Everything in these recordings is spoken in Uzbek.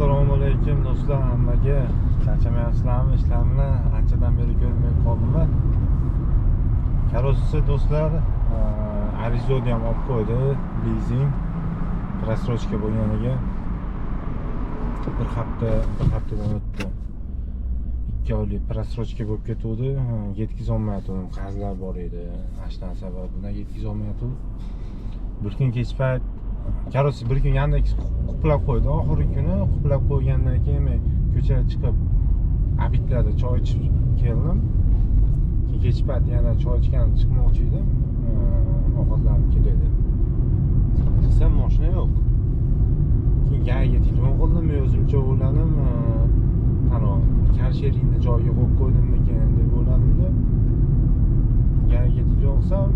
Assalomu alaykum do'stlar, hammaga charchamayapsizlarmi? Ishlarni anchadan beri ko'rmay qoldim. Karossa do'stlar, arizodni ham olib qo'ydi, lizing rassrochka bo'lganiga bir haftadan o'tdi. 2 oylik rassrochka bo'lib ketdi. Yetkazolmaydim, qarzlar bor edi. Ashdan sababidan yetkazolmaydim. Bir kun kech payt Karossa bir kun Yandex quplab qo'ydi. Oxirgi kuni quplab qo'ygandan keyin men ko'chaga chiqib abitlarda choy ichib keldim. Kech payt yana choy ichgan chiqmoqchi edim. Ovqatlarim keladi. Chiqsam mashina yo'q. Keyin yaga telefon qildim, men o'zimcha o'yladim. Qano, karsherinni joyiga qo'yib qo'ydimmikan deb o'yladim-da. Yaga telefon qilsam,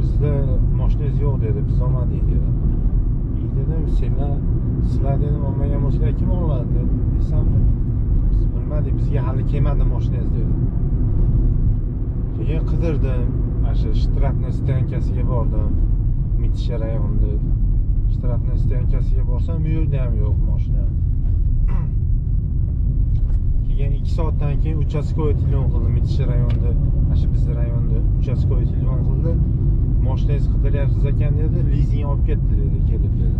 bizda mashinangiz yo'q dedi, biz olmadik dedi. Dedim, sizlar dedim, olmagan bo'lsalar kim oladi deb desam, biz bilmadik, bizga hali kelmadi mashinangiz dedi. Keyin qidirdim, o'sha shtrafni stoyankasiga bordim. Mitish rayonida shtrafni stoyankasiga borsam, bu yerda ham yo'q mashina. Keyin 2 soatdan keyin uchastkovoy telefon qildim, Mitish rayonida, o'sha bizning rayonda uchastkovoy telefon qildi. Mashinangizni qidiryapsiz ekan dedi, lizing olib ketdi dedi, kelib dedi.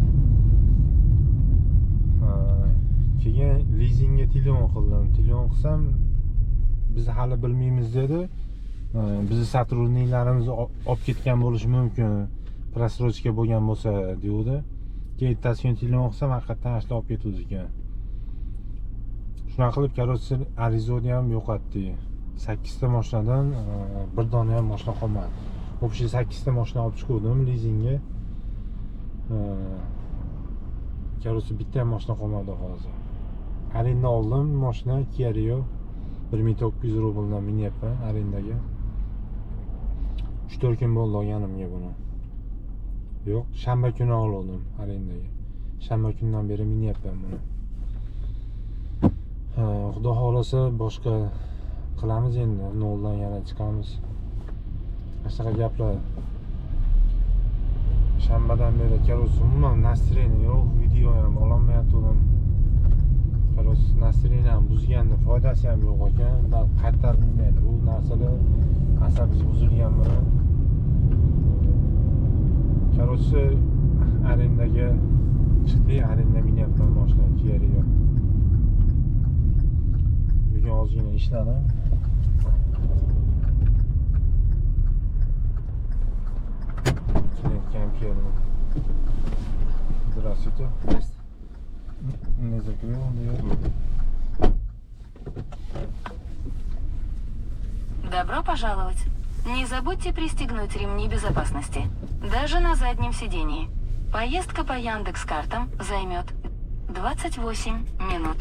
Keyin lizingga telefon qildim. Telefon qilsam, biz hali bilmaymiz dedi. Bizni сотрудникlarimiz olib ketgan bo'lishi mumkin. Prasrochka bo'lgan bo'lsa deydi. Keyin ertasi kuni telefon qilsam, haqiqatan ashlab olib ketdi ekan. Shunaqa qilib Karossa arizodni ham yo'qotdi. 8 ta mashinadan bir dona ham mashina qolmadi. Общий 8 ta mashina olib chiqdim lizingga. Karossa bitta ham mashina qolmadi hozir. Arenda oldim mashina Kia Rio 1900 rubldan minyapman arendaga. 3-4 kun bo'ldi olganimga buni. Yo'q, shanba kuni oldim arendaga. Shanba kundan beri minyapman buni. Xudo xolasa boshqa qilamiz endi, noldan yana chiqamiz. Shunaqa gaplar. Shanbadan beri Karossa umuman настроение yo'q, video ham ololmayaptim. Karossa настроение ham buzganda foydasi ham yo'q ekan. Qaytarilmaydi. Bu narsada asabi buzilganmi? Karossa arendaga chiqdi, arenda minyapman mashina Kia Rio. Bugun ozgina ishladim. Здравствуйте. Не закрыл, Добро пожаловать. Не забудьте пристегнуть ремни безопасности, даже на заднем сидении. Поездка по Яндекс.Картам займет 28 минут.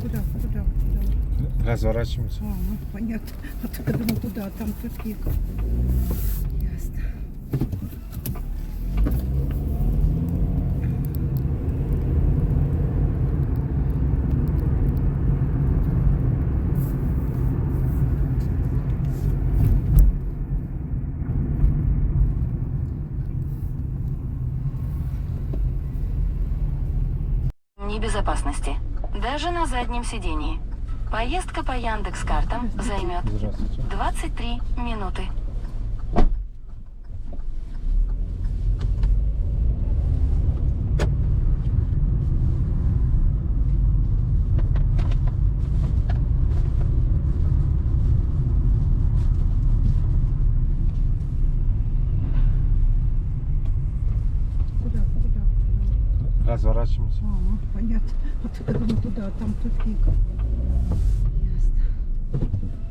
Куда? Разворачиваемся. Понятно. А ты думал, куда? Там тупик. Ясно. Безопасности, даже на заднем сидении. Поездка по Яндекс.Картам займет 23 минуты. Разворачиваемся. Понятно. А ты думал, туда, там тупик. Ясно.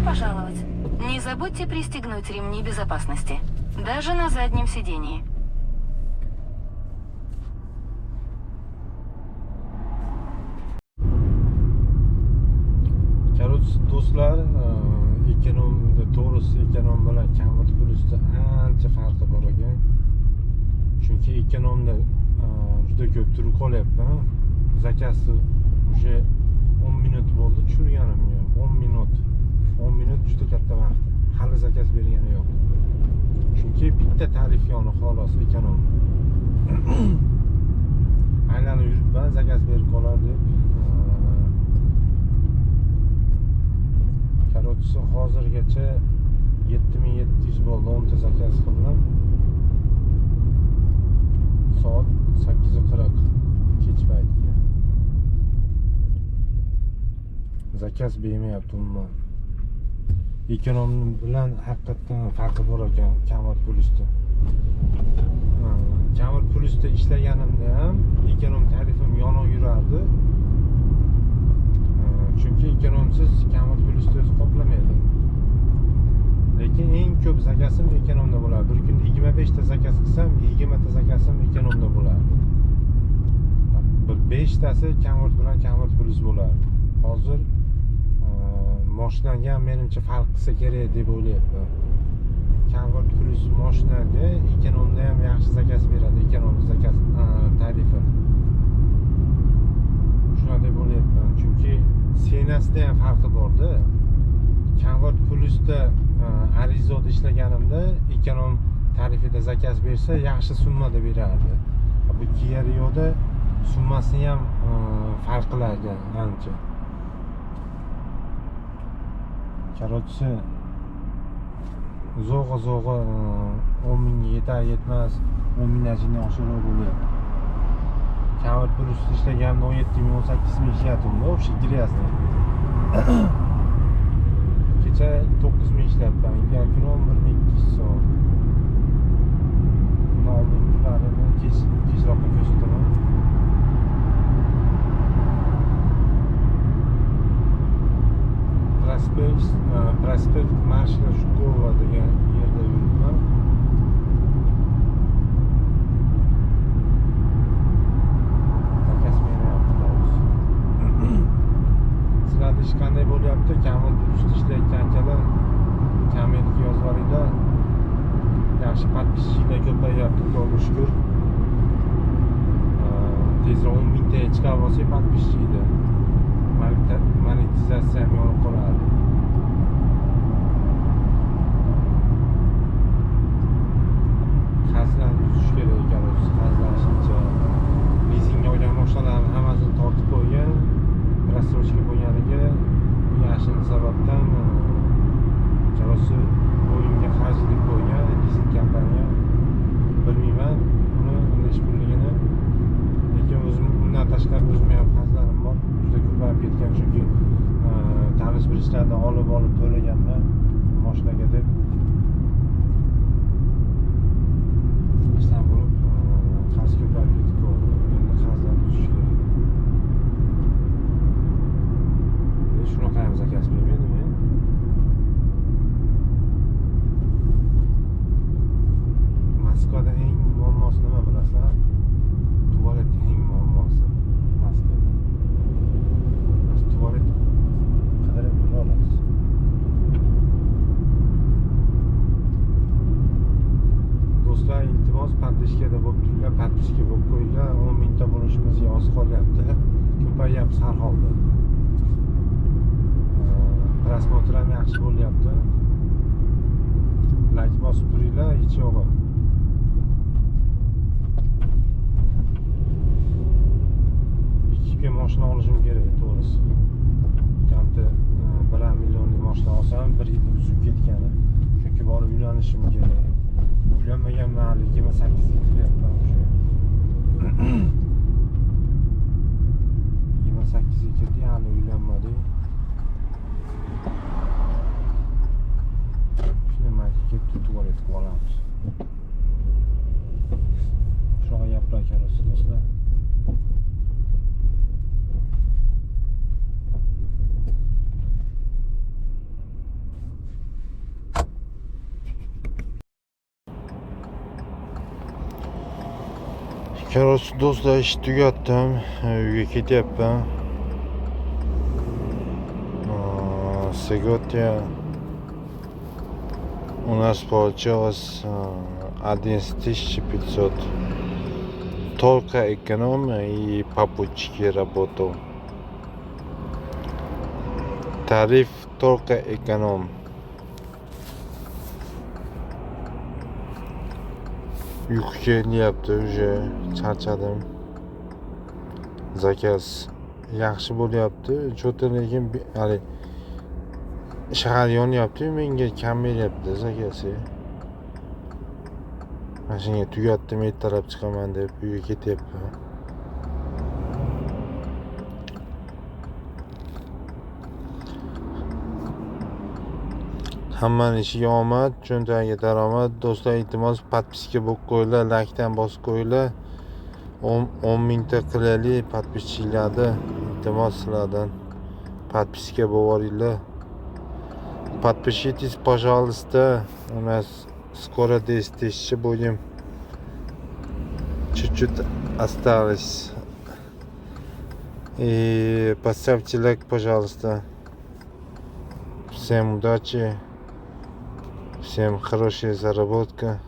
пожаловать. Не забудьте пристегнуть ремни безопасности. Даже на заднем сидении. Do'stlar, ekonomda to'g'risi ekonom bilan Camry Plus'da ancha farqi bor ekan. Chunki ekonomda juda ko'p turib qolyapman. Zakasi уже 10 minut bo'ldi tushirganim ham. 10 minut. 10 minut juda katta vaqt. Hali zakaz bergani yo'q. Chunki bitta tarif yoni xolos ekonom. Aylanib yuribman, zakaz berib qolar deb. Korotchisi hozirgacha 7700 bo'ldi, 10 ta zakaz qildim. Soat 8:40 kech paytga. Zakaz bermayapti umuman. Ekonom bilan haqiqatan farqi bor ekan Camry Plus'da. Camry Plus'da ishlaganimda ham ekonom tarifim yonib yurardi. Chunki ekonomsiz Camry Plus'da o'zi qoplamaydi. Lekin eng ko'p zakazim ekonomda bo'ladi. Bir kunda 25 ta zakaz qilsam, 20 ta zakazim ekonomda bo'ladi. Bir 5 tasi Camry bilan Camry Plus bo'ladi. Hozir mashinaga ham menimcha farq qilsa kerak deb o'ylayapman. Camry Plus mashinaga ekonomda ham yaxshi zakaz beradi, ekonom zakaz tarifi. Shuna deb o'ylayapman. Chunki senasida ham farqi bor-da. Camry Plus'da Arizoda ishlaganimda ekonom tarifida zakaz bersa yaxshi summada berardi. Bu Kia Rio'da summasi ham farq qiladi ancha. Korotchisi zo'g'a 10 mingga yetar yetmas 10 mingdan oshiqroq bo'lyapti. Camry Plus'da ishlaganimda 17 ming 18 ming ishlayaptimda, o'sha gryazny. Kecha 9 ming ishlayapman, ilgari kuni 11.200 soat. Buni oldingilarini kechroqqa ko'rsataman. Prospekt Marshall Shukova degan yerda yuribman. Sizlarda ish qanday bo'lyapti? Camry Plus'da ishlayotganlar kommentga yozib yuboringlar. Yaxshi podpischilar ko'payyapti, Xudoga shukr. Tezroq 10 mingtaga chiqarib olsak podpischilar. Monetizatsiya ham yonib qoladi. Qarzlar tuzish kerak ekan, qarzlashimcha. Lizingga olgan mashinalarni hammasini tortib qo'ygan. Rassrochka bo'lganiga yashil sababdan karosi o'yinga xarjlik qo'ygan lizing kompaniya. Bilmayman buni necha pulligini. Lekin o'zim undan tashqari o'zim ham qarzlarim bor. Juda ko'payib ketgan, chunki tanish bilishlardan olib to'laganman mashinaga deb. Ishdan bo'lib qarz ko'payib ketdi. Endi qarzlar tuzish kerak. Shunaqa ham zakaz bermaydimi? Moskvada eng muammosi nima bilasizlar? Tualet eng muammosi Moskvada. Tualet qidirib olasiz. Do'stlar, iltimos podpishkada bo'lib turinglar, podpishka bo'lib qo'yinglar. 10 mingta bo'lishimizga oz qolyapti. Ko'payyapti har holda. Prasmotr ham yaxshi bo'lyapti. Like bosib turinglar, hech yo'g'i. Ikkiga mashina olishim kerak, to'g'risi. Kamta 1 millionlik mashina olsam 1 yil uzib ketgani. Chunki borib uylanishim kerak. Uylanmaganman hali 28 yetayapman o'sha. 28 yetdi, hali uylanmadim. Kelib tualet qilib olamiz. Shunaqa gaplar kerak do'stlar. Короче, do'stlar, ishni tugatdim. Uyga ketyapman. Сегодня у нас получилось 11500. Только эконом и попутчики работал. Тариф только эконом. Uyqu kelyapti, уже charchadim. Zakaz yaxshi bo'lyapti. Cho'ta lekin hali shahar yonyapti, menga kam beryapti zakasi. Mashina tugatdim, ertalab chiqaman deb uyga ketyapman. Hammaning ishiga omad, cho'ntagiga daromad. Do'stlar, iltimos podpiska bo'lib qo'yinglar, likedan bosib qo'yinglar. 10 mingta qilaylik podpischilarni. Iltimos sizlardan podpiska bo'linglar. Подпишитесь, пожалуйста. У нас скоро 10 тысяч будем. Чуть-чуть осталось. И поставьте лайк, пожалуйста. Всем удачи. Всем хорошая заработка.